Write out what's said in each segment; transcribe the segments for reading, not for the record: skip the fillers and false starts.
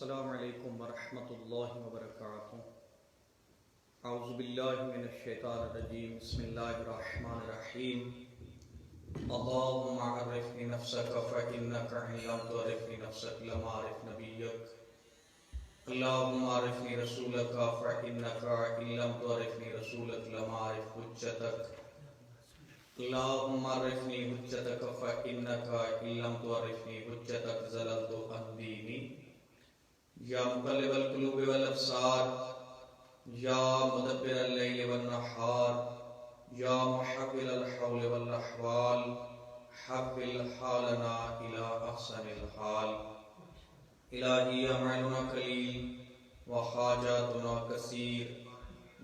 السلام علیکم ورحمۃ اللہ وبرکاتہ۔ اعوذ باللہ من الشیطان الرجیم، بسم اللہ الرحمن الرحیم۔ اللہم عرفنی نفسک فإنک إن لم تعرفنی نفسک لم أعرف نبیک۔ اللہم عرفنی رسولک فإنک إن لم تعرفنی رسولک لم أعرف حجتک۔ اللہم عرفنی حجتک فإنک إن لم تعرفنی حجتک ضللت عن دینی۔ یا مقلب القلوب والابصار، یا مدبر اللیل والنہار، یا محول الحول والاحوال، حول حالنا الى احسن الحال۔ الہی اعمالنا قلیل وحاجاتنا کثیر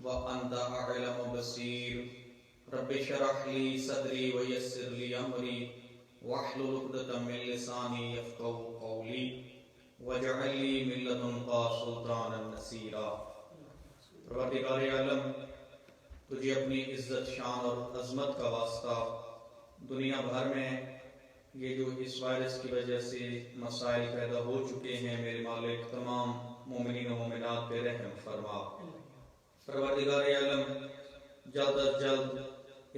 وانت اعلم بصیر۔ رب اشرح لی صدری ویسر لی امری واحلل عقدۃ من لسانی یفقہوا قولی وَاجْعَلْ لِي مِن لَّدُنكَ سُلْطَانًا نَصِيرًا۔ پروردگار عالم، تجھے اپنی عزت، شان اور عظمت کا واسطہ دنیا بھر میں یہ جو اس وائرس کی وجہ سے مسائل پیدا ہو چکے ہیں، میرے مالک تمام مومنین و مومنات پہ رحم فرما۔ پروردگار عالم، جلد از جلد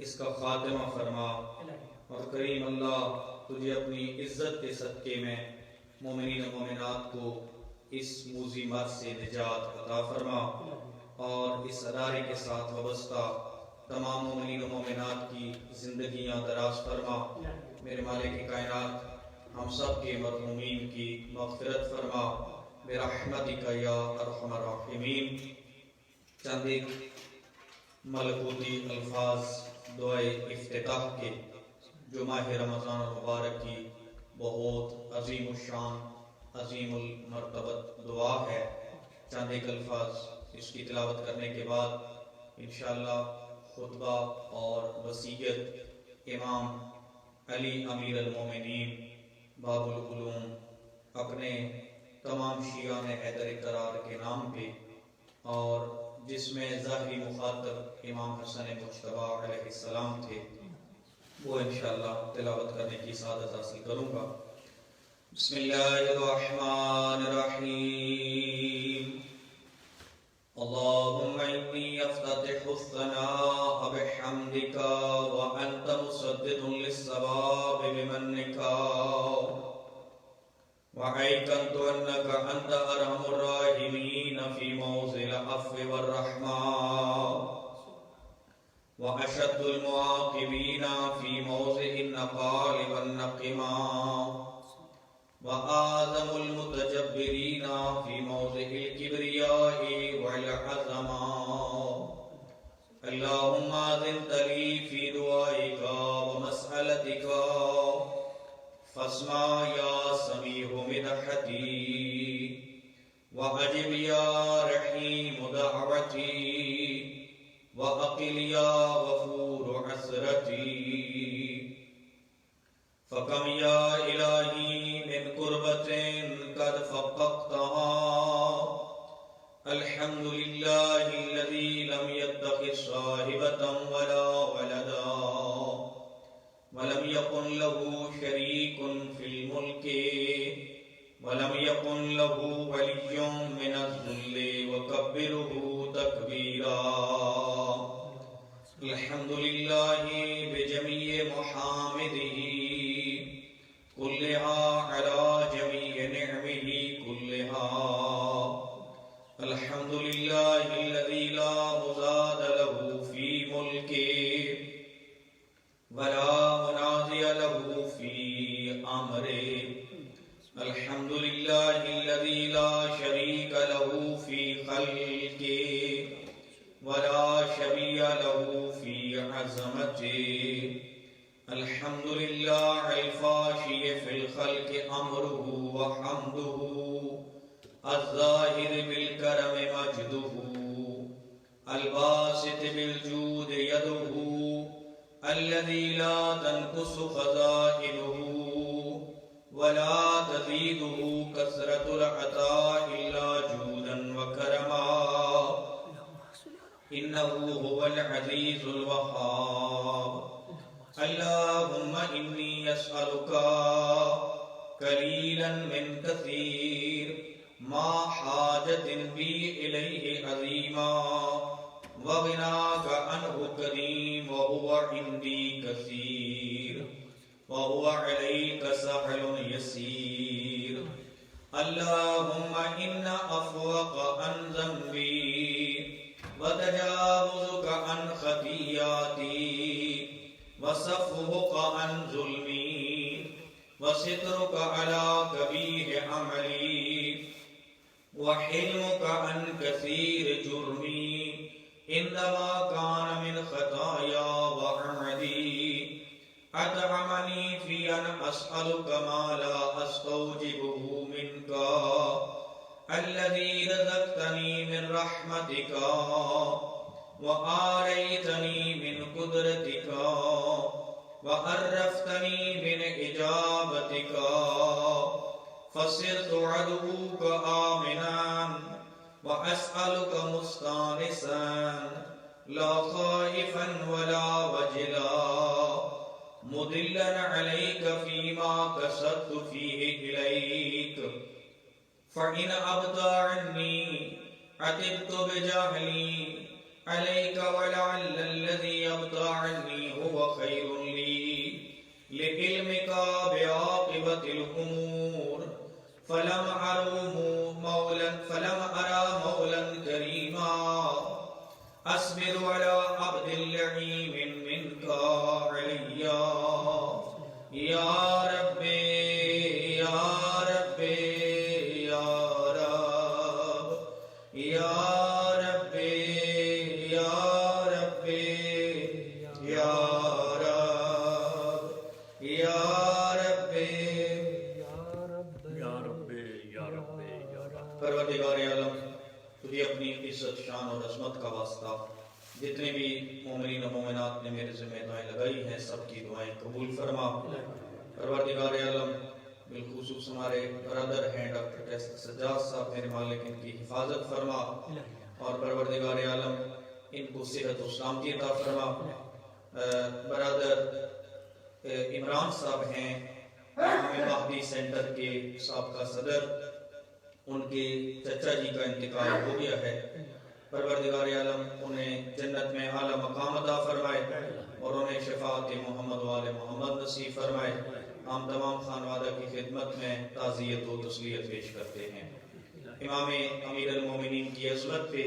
اس کا خاتمہ فرما، اور کریم اللہ تجھے اپنی عزت کے صدقے میں مومنین و مومنات کو اس موذی مرض سے نجات عطا فرما، اور اس ادارے کے ساتھ وابستہ تمام مومنین و مومنات کی زندگیاں دراز فرما۔ میرے مالک کائنات، ہم سب کے مرحومین کی مغفرت فرما برحمتک یا ارحم الراحمین۔ چند ایک ملکوتی الفاظ دعائے افتتاح کے، جو ماہ رمضان المبارک کی بہت عظیم الشان، عظیم المرتبت دعا ہے۔ چند ایک الفاظ اس کی تلاوت کرنے کے بعد انشاءاللہ خطبہ اور وصیت امام علی امیر المومنین باب العلوم اپنے تمام شیعان حیدر قرار کے نام پہ، اور جس میں ظاہری مخاطب امام حسن مجتبیٰ علیہ السلام تھے، وہ انشاءاللہ تلاوت کرنے کی سعادت حاصل کروں گا۔ بسم اللہ الرحمن الرحیم۔ اللہم انی افتتح الثناء بحمدک وانت مسدد للصواب بمنک، وایقنت انک انت ارحم الراحمین فی موضع العفو والرحمہ، وأشد المعاقبين في موضع النقال والنقمة، وأعظم المتجبرين في موضع الكبرياء والعظمة۔ اللهم أذنت لي في دعائك ومسألتك، فاسمع يا سميع مدحتي، وأجب يا رحيم دعوتي، وَأَقِلْ يَا غَفُورُ عَسْرَتِي۔ فَكَمْ يَا إِلَٰهِي مِنْ قُرْبَةٍ قَدْ فَقَّقْتَهَا، الْحَمْدُ لِلَّهِ الَّذِي لَمْ يَتَّخِذْ صَاحِبَةً وَلَا وَلَدًا، وَلَمْ يَكُنْ لَهُ شَرِيكٌ فِي الْمُلْكِ، وَلَمْ يَكُنْ لَهُ وَلِيٌّ مِّنَ الذُّلِّ وَكَبِّرْهُ تَكْبِيرًا۔ الحمد للہ بجمیع محامدہ کلہا علی جمیع نعمہ کلہا۔ الحمد للہ الذی لا مضاد له فی ملکہ ولا منازع له فی امرہ۔ الحمد للہ الذی لا شریک له فی خلقہ ولا شبیہ له فی عظمته۔ الحمد للہ الفاشی فی الخلق امرہ وحمدہ، الظاہر بالکرم مجدہ، الباسط بالجود یدہ، الذی لا تنقص خزائنہ ولا تزیدہ کثرۃ العطاء الا جودا وکرما، انه هو العزيز الوهاب۔ اللهم انی اسألک قلیلا من کثیر ما حاجة بي إليه عظيما وغناك عنه كريم وهو عندي كثير وهو عليك سهل يسير اللهم إن عفوك عن ذنبي وتجاوزك عن خطيئاتي وصفحك عن ظلمي وسترك على كبير عملي وحلمك عن كثير جرمي إنما كان من خطايا وعمدي أطعمني في أن أسألك ما لا أستوجبه منك الذي رزقتني من رحمتك وآريتني من قدرتك وعرفتني من إجابتك فصرت عدوك آمنا وأسألك مستانسا لا خائفا ولا وجلا مضلا عليك فيما كسبت فيه إليك فإن أبطأ عني عتبت بجهلي عليك ولعل الذي يبطأ عني هو خير لي لعلمك بعاقبة الأمور فلم أرى مولا كريما أصبر على عبد اللعين منك علي يا ربي يا ربي يا رب يا ربي يا ربي يا رب يا ربي پروردگار عالم تجھے اپنی عزت شان اور عظمت کا واسطہ جتنے بھی مومنین و مومنات نے میرے ذمہ دعائیں لگائی ہیں سب کی دعائیں قبول فرما پروردگار عالم بالخصوص ہمارے برادر ہیں ڈاکٹر سجاد صاحب میرے مالک ان کی حفاظت فرما اور پروردگار عالم ان کو صحت و سلامتی عطا فرما برادر عمران صاحب ہیں امام مہدی سینٹر کے سابقہ صدر ان کے چچا جی کا انتقال ہو گیا ہے پروردگار عالم انہیں جنت میں اعلیٰ مقام عطا فرمائے اور انہیں شفاعت محمد وآل محمد نصیب فرمائے ہم تمام خانوادہ کی خدمت میں تعزیت و تسلیت پیش کرتے ہیں امام امیر المومنین کی عظمت پہ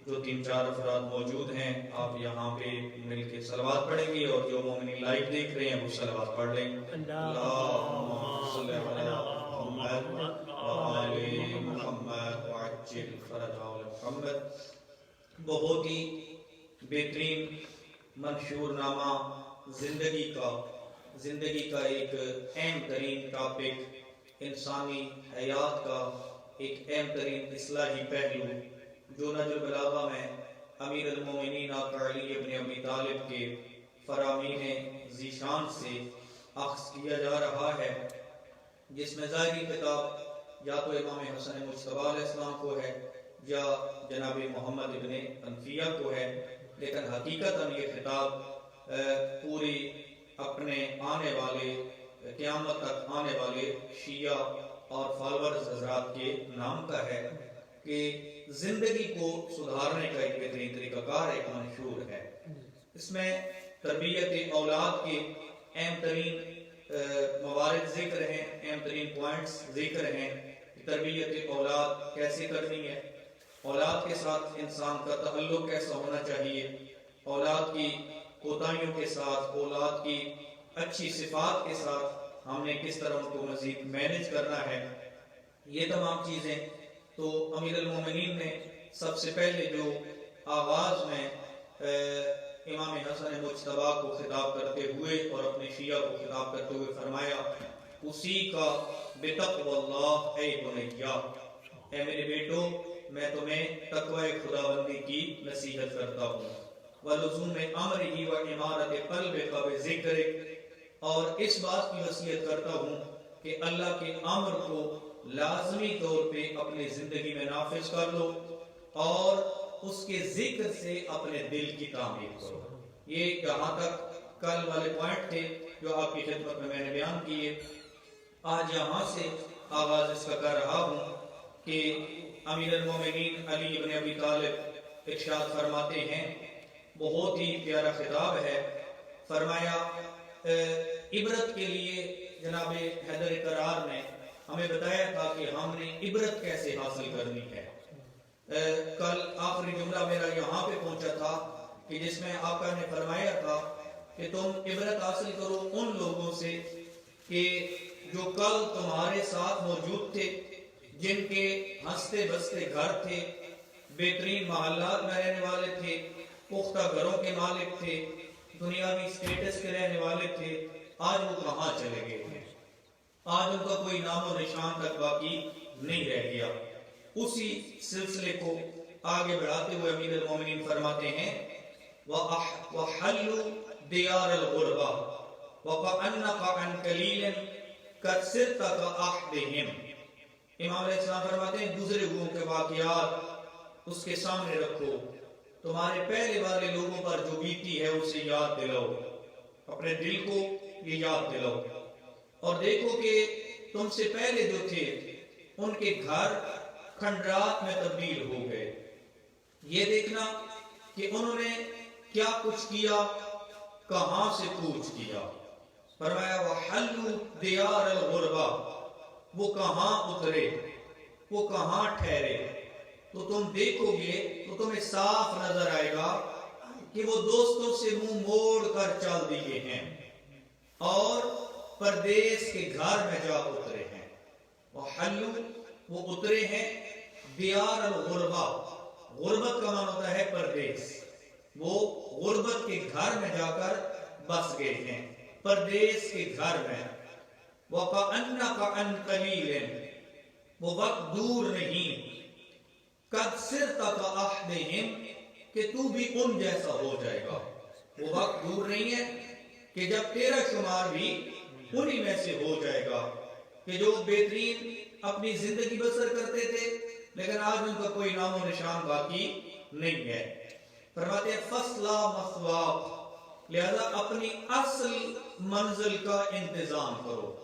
جو 3-4 افراد موجود ہیں آپ یہاں پہ مل کے صلوات پڑھیں گے اور جو مومنین لائیو دیکھ رہے ہیں وہ صلوات پڑھ لیں اللہم صلی علی محمد وآل محمد وعجل فرجہ محمد بہت ہی بہترین منشور نامہ زندگی کا ایک اہم ترین ٹاپک انسانی حیات کا ایک اہم ترین اصلاحی پہلو جو نہج البلاغہ میں امیر المومنین آقا علی ابن ابی طالب کے فرامین ذیشان سے اخذ کیا جا رہا ہے جس میں ظاہری خطاب یا تو امام حسن مجتبی علیہ السلام کو ہے یا جناب محمد ابن انفیہ کو ہے لیکن حقیقتاً یہ خطاب پوری اپنے آنے والے قیامت تک آنے والے شیعہ اور فالورز حضرات کے نام کا ہے کہ زندگی کو سدھارنے کا ایک بہترین طریقہ کار ایک منشور ہے اس میں تربیت اولاد کے اہم ترین موارد ذکر ہیں اہم ترین پوائنٹس ذکر ہیں تربیت اولاد کیسے کرنی ہے اولاد کے ساتھ انسان کا تعلق کیسا ہونا چاہیے اولاد کی کوتاہیوں کے ساتھ اولاد کی اچھی صفات کے ساتھ ہم نے کس طرح ان کو مزید مینج کرنا ہے یہ تمام چیزیں تو امیر المومنین نے سب سے پہلے جو آغاز میں امام حسن مجتبی کو خطاب کرتے ہوئے اور اپنے شیعہ کو خطاب کرتے ہوئے فرمایا اسی کا بتقوی اللہ اے بنیا اے میرے بیٹو میں تمہیں تقوی خداوندی کی نصیحت کرتا ہوں ولزوم امرہ و امارت قلبک بذکر اور اس بات کی وصیت کرتا ہوں کہ اللہ کے امر کو لازمی طور پہ اپنی زندگی میں نافذ کر لو اور اس کے ذکر سے اپنے دل کی تعمیر کرو یہ یہاں تک کل والے پوائنٹ تھے جو آپ کی خدمت میں نے بیان کیے آج یہاں سے آغاز اس کا کر رہا ہوں کہ امیر المومنین علی بن ابی طالب ارشاد فرماتے ہیں، بہت ہی پیارا خطاب ہے، فرمایا عبرت کے لیے جناب حیدر کرار نے ہمیں بتایا تھا کہ ہم نے عبرت کیسے حاصل کرنی ہے۔ کل آخری جملہ میرا یہاں پہ پہنچا تھا کہ جس میں آقا نے فرمایا تھا کہ تم عبرت حاصل کرو ان لوگوں سے کہ جو کل تمہارے ساتھ موجود تھے، جن کے ہنستے بستے گھر تھے، بہترین محلات میں رہنے والے تھے، پختہ گھروں کے مالک تھے، دنیاوی سٹیٹس کے رہنے والے تھے، آج وہ کہاں چلے گئے ہیں؟ آج ان کا کوئی نام و نشان تک باقی نہیں رہ گیا۔ اسی سلسلے کو آگے بڑھاتے ہوئے امیر المومنین فرماتے ہیں وَحَلُّ دِيَارَ الْغُرْبَةِ وَقَأَنَّكَ عَنْ قَلِيلٍ قَدْ سِرْتَ كَأَحْدِهِمْ۔ امام علیہ السلام فرماتے ہیں گزرے ہوئوں کے واقعات اس کے سامنے رکھو، تمہارے پہلے والے لوگوں پر جو بیتی ہے اسے یاد دلاؤ، اپنے دل کو یہ یاد دلاؤ، اور دیکھو کہ تم سے پہلے جو تھے ان کے گھر کھنڈرات میں تبدیل ہو گئے۔ یہ دیکھنا کہ انہوں نے کیا کچھ کیا، کہاں سے کوچ کیا۔ فرمایا وَحَلُّ دِيَارَ الْغُرْبَةِ، وہ کہاں اترے، وہ کہاں ٹھہرے، تو تم دیکھو گے تو تمہیں صاف نظر آئے گا کہ وہ دوستوں سے منہ موڑ کر چل دیے ہیں اور پردیس کے گھر میں جا اترے ہیں۔ وَحَلُّ، وہ اترے ہیں، دیار الغربہ، غربت کا معنی ہوتا ہے پردیس، وہ غربت کے گھر میں جا کر بس گئے ہیں، پردیس کے گھر میں۔ وَقَأَنَّكَ عَنْ قَلِيلٍ، وہ وقت دور نہیں، قَدْ سِرْتَ كَأَحْدِهِمْ، کہ تو بھی ان جیسا ہو جائے گا۔ وہ وقت دور نہیں ہے کہ جب تیرا شمار بھی انہی میں سے ہو جائے گا کہ جو بہترین اپنی زندگی بسر کرتے تھے لیکن آج ان کا کوئی نام و نشان باقی نہیں ہے۔ فرماتے ہیں فَصْلَا مَثْوَاقَ، لہذا اپنی اصل منزل کا انتظام کرو،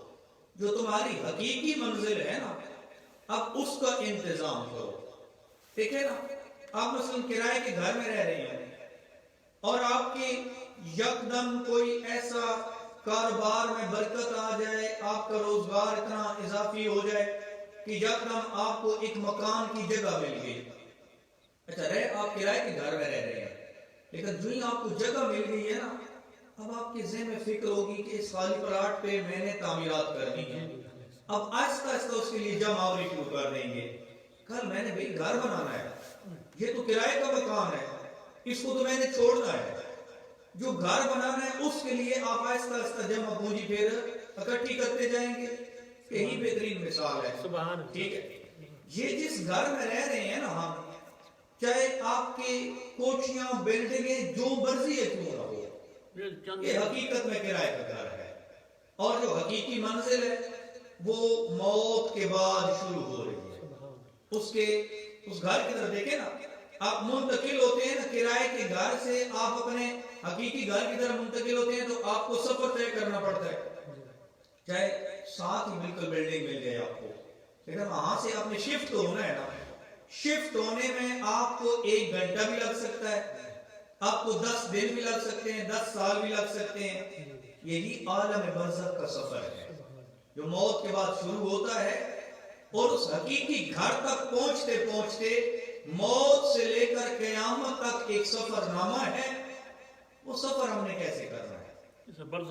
جو تمہاری حقیقی منزل ہے نا اب اس کا انتظام کرو۔ ٹھیک ہے نا، آپ مثلا کرائے کے گھر میں رہ رہے ہیں اور آپ کی یکدم کوئی ایسا کاروبار میں برکت آ جائے، آپ کا روزگار اتنا اضافی ہو جائے کہ یکدم آپ کو ایک مکان کی جگہ مل گئی۔ اچھا رہے آپ کرائے کے گھر میں رہ رہے ہیں لیکن جو ہی آپ کو جگہ مل گئی ہے نا، اب آپ کے ذہن میں فکر ہوگی کہ اس خالی پلاٹ پہ میں نے تعمیرات کرنی ہے، اب آہستہ آہستہ اس کے لیے جمع آوری شروع کر دیں گے۔ کل میں نے بھئی گھر بنانا ہے، یہ تو کرائے کا مکان ہے، اس کو تو میں نے چھوڑنا ہے۔ جو گھر بنانا ہے اس کے لیے آپ آہستہ آہستہ جمع پونجی پھر اکٹھی کرتے جائیں گے۔ یہی بہترین مثال ہے، ٹھیک ہے۔ یہ جس گھر میں رہ رہے ہیں نا ہم، چاہے آپ کی کوٹھیاں بلڈنگیں جو مرضی ہے کیوں نہ ہو، یہ حقیقت میں کرائے کا گھر ہے، اور جو حقیقی منزل ہے وہ موت کے بعد شروع ہو رہی ہے۔ اس گھر کی طرف دیکھیں نا، آپ منتقل ہوتے ہیں نا کرائے کے گھر سے، آپ اپنے حقیقی گھر کی طرف منتقل ہوتے ہیں تو آپ کو سفر طے کرنا پڑتا ہے، چاہے ساتھ ہی بالکل بلڈنگ مل جائے آپ کو، لیکن وہاں سے آپ نے شفٹ ہونا ہے نا، شفٹ ہونے میں آپ کو 1 گھنٹہ بھی لگ سکتا ہے، آپ کو 10 دن بھی لگ سکتے ہیں، 10 سال بھی لگ سکتے ہیں۔ یہی عالم برزخ کا سفر ہے جو موت کے بعد شروع ہوتا ہے، اور اس حقیقی گھر تک پہنچتے پہنچتے موت سے لے کر قیامت تک ایک سفر نامہ ہے۔ وہ سفر ہم نے کیسے کرنا ہے،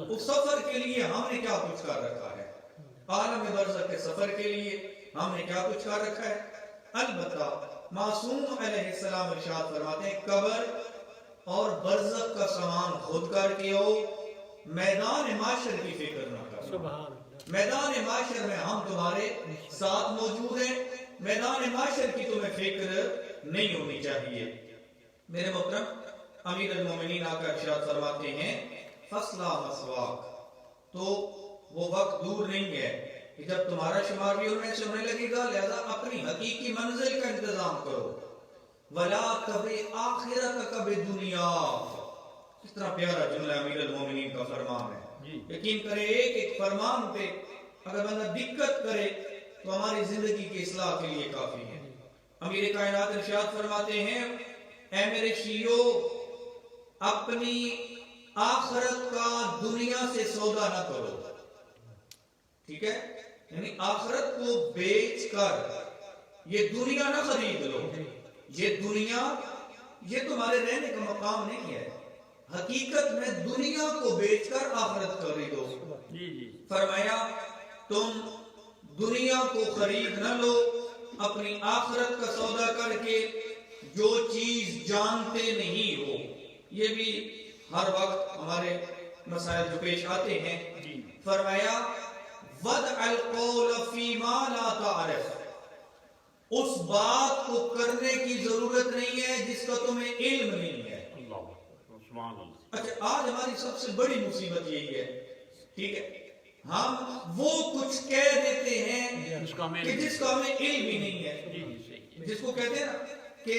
اس سفر کے لیے ہم نے کیا کچھ کر رکھا ہے، عالم برزخ کے سفر کے لیے ہم نے کیا کچھ کر رکھا ہے۔ البتہ معصوم علیہ السلام ارشاد فرماتے ہیں قبر اور برزخ کا سامان خود کر کے ہو، میدان معاشر کی فکر نہ کرنا۔ میدان معاشر میں ہم تمہارے ساتھ موجود ہیں، میدان معاشر کی تمہیں فکر نہیں ہونی چاہیے۔ میرے محترم امیر المومنین آقا ارشاد فرماتے ہیں فَصْلَا مَثْوَاقَ، تو وہ وقت دور نہیں ہے کہ جب تمہارا شمار بھی ان میں سے ہونے لگے گا، لہذا اپنی حقیقی منزل کا انتظام کرو۔ وَلَا تَبِعْ آخِرَتَكَ بِدُنْيَا، کتنا پیارا جملہ امیر المومنین کا فرمان ہے۔ یقین کرے ایک ایک فرمان پہ اگر بندہ دقت کرے تو ہماری زندگی کی اصلاح کے لیے کافی ہے۔ امیر کائنات ارشاد فرماتے ہیں اے میرے شیعو اپنی آخرت کا دنیا سے سودا نہ کرو، ٹھیک ہے، یعنی آخرت کو بیچ کر یہ دنیا نہ خرید لو، یہ دنیا یہ تمہارے رہنے کا مقام نہیں ہے، حقیقت میں دنیا کو بیچ کر آخرت خریدو۔ فرمایا تم دنیا کو خرید نہ لو، اپنی آخرت کا سودا کر کے جو چیز جانتے نہیں ہو۔ یہ بھی ہر وقت ہمارے مسائل جو پیش آتے ہیں۔ فرمایا وَدْعَ الْقَوْلَ فِي مَا لَا تَعْرِفُ، اس بات کو کرنے کی ضرورت نہیں ہے جس کا تمہیں علم نہیں ہے۔ اچھا آج ہماری سب سے بڑی مصیبت یہی ہے، ٹھیک ہے، ہم وہ کچھ کہہ دیتے ہیں کہ جس کا ہمیں علم ہی نہیں ہے، جس کو کہتے ہیں نا کہ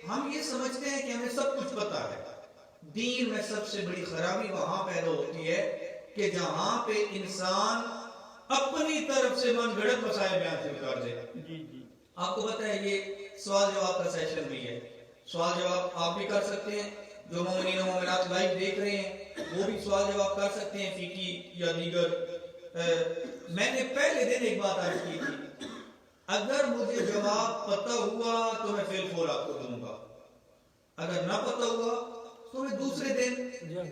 ہم یہ سمجھتے ہیں کہ ہمیں سب کچھ پتا ہے۔ دین میں سب سے بڑی خرابی وہاں پیدا ہوتی ہے کہ جہاں پہ انسان اپنی طرف سے من گھڑت مسائل بیان شروع کر دے۔ آپ کو پتا ہے یہ سوال جواب کا سیشن بھی ہے، سوال جواب آپ بھی کر سکتے ہیں، جو مومنین و مومنات لائیو دیکھ رہے ہیں وہ بھی سوال جواب کر سکتے ہیں فقہی یا دیگر۔ میں نے پہلے دن ایک بات عرض کی تھی، اگر مجھے جواب پتہ ہوا تو میں فی الفور آپ کو دوں گا، اگر نہ پتہ ہوا تو میں دوسرے دن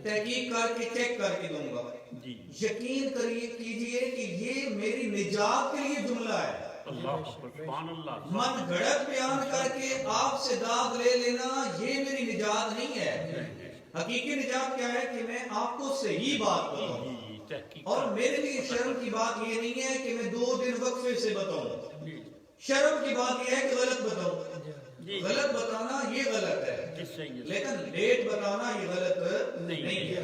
تحقیق کر کے چیک کر کے دوں گا۔ یقین کیجئے کہ یہ میری نجات کے لیے جملہ ہے۔ من گھڑت بیان کر کے آپ سے داد لے لینا یہ میری نجات نہیں ہے۔ حقیقی نجات کیا ہے کہ میں آپ کو صحیح بات بتاؤں، اور میرے لیے شرم کی بات یہ نہیں ہے کہ میں 2 دن وقفے سے بتاؤں، شرم کی بات یہ ہے کہ غلط بتاؤں۔ غلط بتانا یہ غلط ہے، لیکن لیٹ بتانا یہ غلط نہیں ہے۔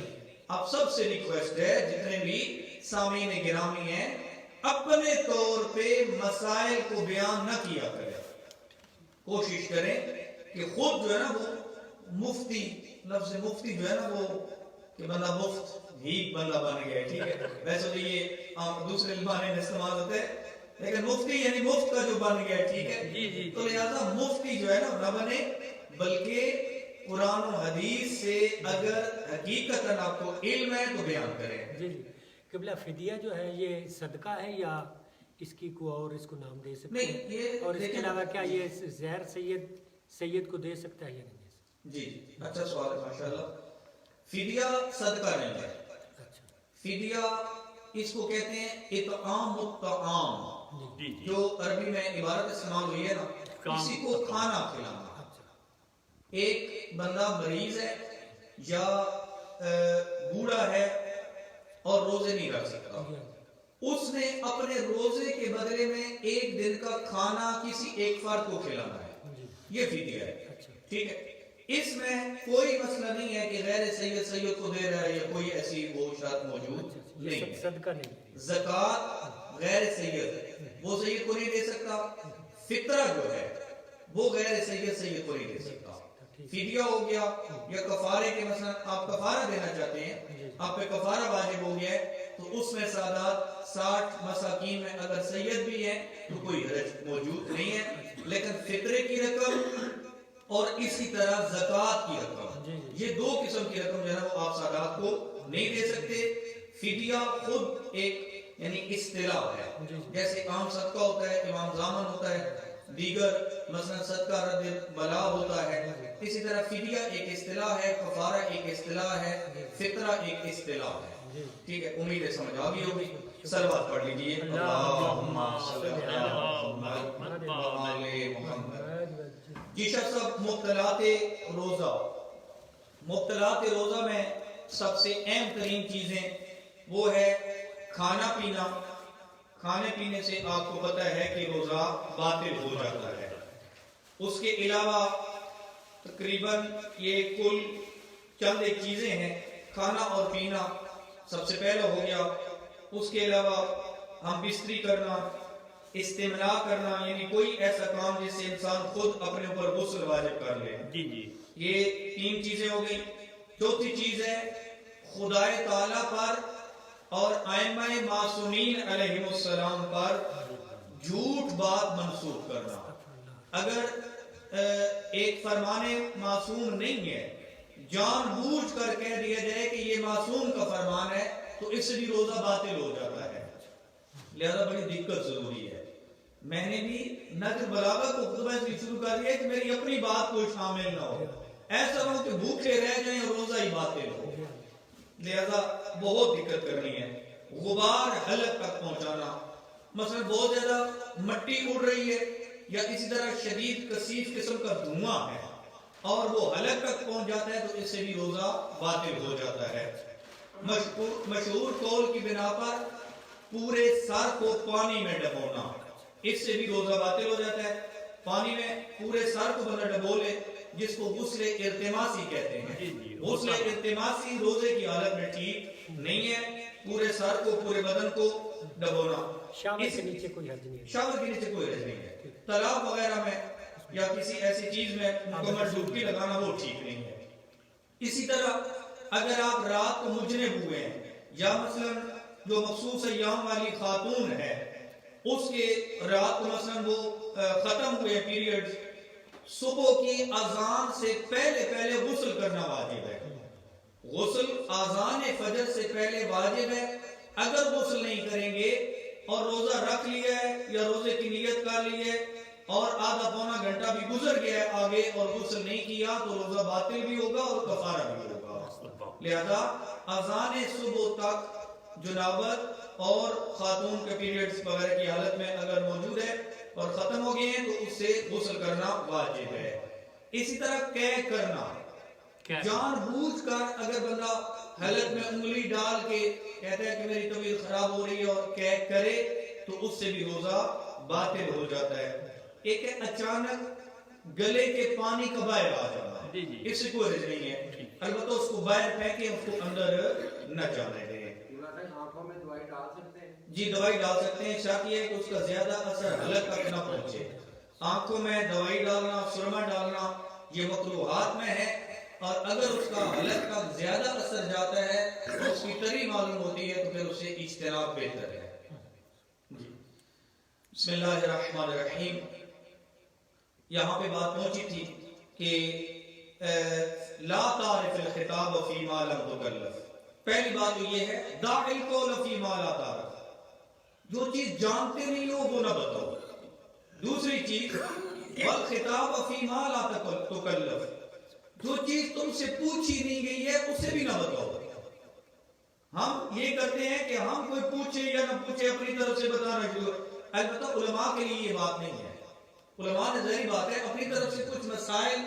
اب سب سے ریکویسٹ ہے جتنے بھی سامعین گرامی ہیں، اپنے طور پہ مسائل کو بیان نہ کیا کریں، کوشش کریں کہ خود جو ہے نا وہ مفتی، لفظ مفتی جو ہے نا وہ کہ بندہ مفت ہی بندہ بن گیا، ٹھیک ہے، ویسے تو یہ دوسرے زبانیں میں استعمال ہوتے ہیں، لیکن مفتی یعنی مفت کا جو بن گیا، ٹھیک ہے، تو لہذا مفتی جو ہے نا نہ بنے، بلکہ قرآن و حدیث سے اگر حقیقتاً آپ کو علم ہے تو بیان کریں۔ قبلہ فدیہ جو ہے یہ صدقہ ہے یا اس کی کو اور اس کو نام دے سکتے ہیں، اور اس کے علاوہ کیا یہ زہر سید کو دے سکتا ہے یا نہیں دے سکتا؟ جی اچھا سوال ہے ماشاءاللہ۔ فدیہ صدقہ نہیں ہے، فدیہ اس کو کہتے ہیں اطعام الطعام، جو عربی میں عبارت استعمال ہوئی ہے نا، کسی کو کھانا کھلانا۔ ایک بندہ مریض ہے یا بوڑھا ہے اور روزے نہیں رکھ سکتا، اس نے اپنے روزے کے بدلے میں 1 دن کا کھانا کسی ایک فرد کو کھلانا ہے، یہ فدیہ ہے، ٹھیک ہے۔ اس میں کوئی مسئلہ نہیں ہے کہ غیر سید کو دے رہا ہے یا کوئی ایسی وہ شرط موجود نہیں ہے۔ صدقہ نہیں، زکوٰۃ غیر سید وہ سید کو نہیں دے سکتا، فطرہ جو ہے وہ غیر سید کو نہیں دے سکتا۔ فدیہ ہو گیا یا کفارے کے، مثلا آپ کفارہ دینا چاہتے ہیں، آپ پہ کفارہ واجب ہو گیا ہے، تو اس میں سادات 60 مساکین میں اگر سید بھی ہیں تو کوئی حرج موجود نہیں ہے، لیکن فطرے کی رقم اور اسی طرح زکوٰۃ کی رقم، یہ 2 قسم کی رقم جو ہے وہ آپ سادات کو نہیں دے سکتے۔ فدیہ خود ایک یعنی اصطلاح ہے، جیسے عام صدقہ ہوتا ہے، امام زامن ہوتا ہے، دیگر مثلا صدقہ رد بلا ہوتا ہے، اسی طرح فدیہ ایک اصطلاح ہے، کفارہ ایک اصطلاح ہے، فطرہ ایک اصطلاح ہے، ٹھیک ہے۔ امید ہے سمجھ آ گئی ہوگی، صلوات پڑھ لیجئے، اللہم صلی علی محمد و آل محمد۔ جی شاہ صاحب، مبتلات روزہ میں سب سے اہم ترین چیزیں وہ ہے کھانا پینا۔ کھانے پینے سے آپ کو پتہ ہے کہ روزہ باطل ہو جاتا ہے۔ اس کے علاوہ تقریباً یہ کل چند ایک چیزیں ہیں، کھانا اور پینا سب سے پہلا ہو گیا۔ اس کے علاوہ ہم بستری کرنا، استملاء کرنا، یعنی کوئی ایسا کام جس سے انسان خود اپنے اوپر غسل واجب کر لے، یہ 3 چیزیں ہو گئی۔ چوتھی چیز ہے خدائے تعالیٰ پر اور ائمہ معصومین علیہم السلام پر جھوٹ بات منسوخ کرنا. اگر ایک فرمان معصوم نہیں ہے، جان بوجھ کر کہہ دیا جائے کہ یہ معصوم کا فرمان ہے تو اس سے بھی روزہ باطل ہو جاتا ہے. لہذا بڑی دقت ضروری ہے. میں نے بھی نظر بلاغت کو خطبہ سے شروع کر دیا کہ میری اپنی بات کوئی شامل نہ ہو، ایسا نہ ہو کہ بھوکے رہ جائیں اور روزہ ہی باطل ہو. لہذا بہت دقت کرنی ہے. غبار حلق تک پہنچانا، مثلا بہت زیادہ مٹی اڑ رہی ہے یا اسی طرح شدید کثیف قسم کا دھواں ہے اور وہ حلق تک پہنچ جاتا ہے تو اس سے بھی روزہ باطل ہو جاتا ہے. مشہور قول کی بنا پر پورے سر کو پانی میں ڈبونا، اس سے بھی روزہ باطل ہو جاتا ہے. پانی میں پورے سر کو بندہ ڈبولے جس کو غسل ارتماسی کہتے ہیں. غسل ارتماسی روزے کی حالت میں ٹھیک نہیں ہے. پورے سر کو پورے بدن کو ڈبونا. شاور کے نیچے کوئی حرج نہیں ہے. شاور کے نیچے کوئی حرج نہیں ہے. تالاب وغیرہ میں یا کسی ایسی چیز میں مکمل ڈبکی لگانا وہ ٹھیک نہیں ہے. اسی طرح اگر آپ رات کو مجنب ہوئے ہیں یا مثلا جو مخصوص ایام والی خاتون ہے اس کے رات کو مثلا وہ ختم ہوئے پیریڈ، صبح کی اذان سے پہلے غسل کرنا واجب ہے. غسل اذان فجر سے پہلے واجب ہے. اگر غسل نہیں کریں گے اور روزہ رکھ لیا ہے یا روزے کی نیت کر لی ہے اور آدھا پونا گھنٹہ بھی گزر گیا ہے آگے اور غسل نہیں کیا تو روزہ باطل بھی ہوگا اور کفارہ بھی ہوگا. لہذا اذان صبح تک جنابت اور خاتون کے پیریڈز وغیرہ کی حالت میں اگر موجود ہے اور ختم ہو گئے ہیں تو اس سے غسل کرنا واجب ہے. اسی طرح قے کرنا، جان بوجھ کر اگر بندہ حلق میں انگلی ڈال کے کہتا ہے کہ میری طبیعت خراب ہو رہی ہے اور قے کرے تو اس سے بھی روزہ باطل ہو جاتا ہے. ایک ہے اچانک گلے کے پانی کا باہر آ جانا، اس سے کوئی حرج نہیں ہے. البتہ اس کو باہر پھینکے، اس کو اندر نہ جانے دیں. آنکھوں میں دوائی ڈال سکتے ہیں؟ جی دوائی ڈال سکتے ہیں، شرط یہ ہے کہ اس کا زیادہ اثر حلق تک نہ پہنچے. آنکھوں میں دوائی ڈالنا، سرما ڈالنا یہ مکروہات میں ہے اور اگر اس کا حلق تک زیادہ اثر جاتا ہے تو اس کی تری معلوم ہوتی ہے تو پھر اسے اجتناب بہتر ہے. بسم اللہ الرحمن الرحیم. یہاں پہ بات پہنچی تھی کہ لا تعرف الخطاب فیما لم تکلف. پہلی بات تو یہ ہے دع القول فیما لا تعرف، جو چیز جانتے نہیں ہو وہ نہ بتاؤ. دوسری چیز والخطاب فیما لا تکلف، جو چیز تم سے پوچھی نہیں گئی ہے اسے بھی نہ بتاؤ. ہم یہ کرتے ہیں کہ ہم کوئی پوچھے یا نہ پوچھے اپنی طرف سے بتانا شروع. البتہ علماء کے لیے یہ بات نہیں ہے. علماء نے ظاہری بات ہے اپنی طرف سے کچھ مسائل،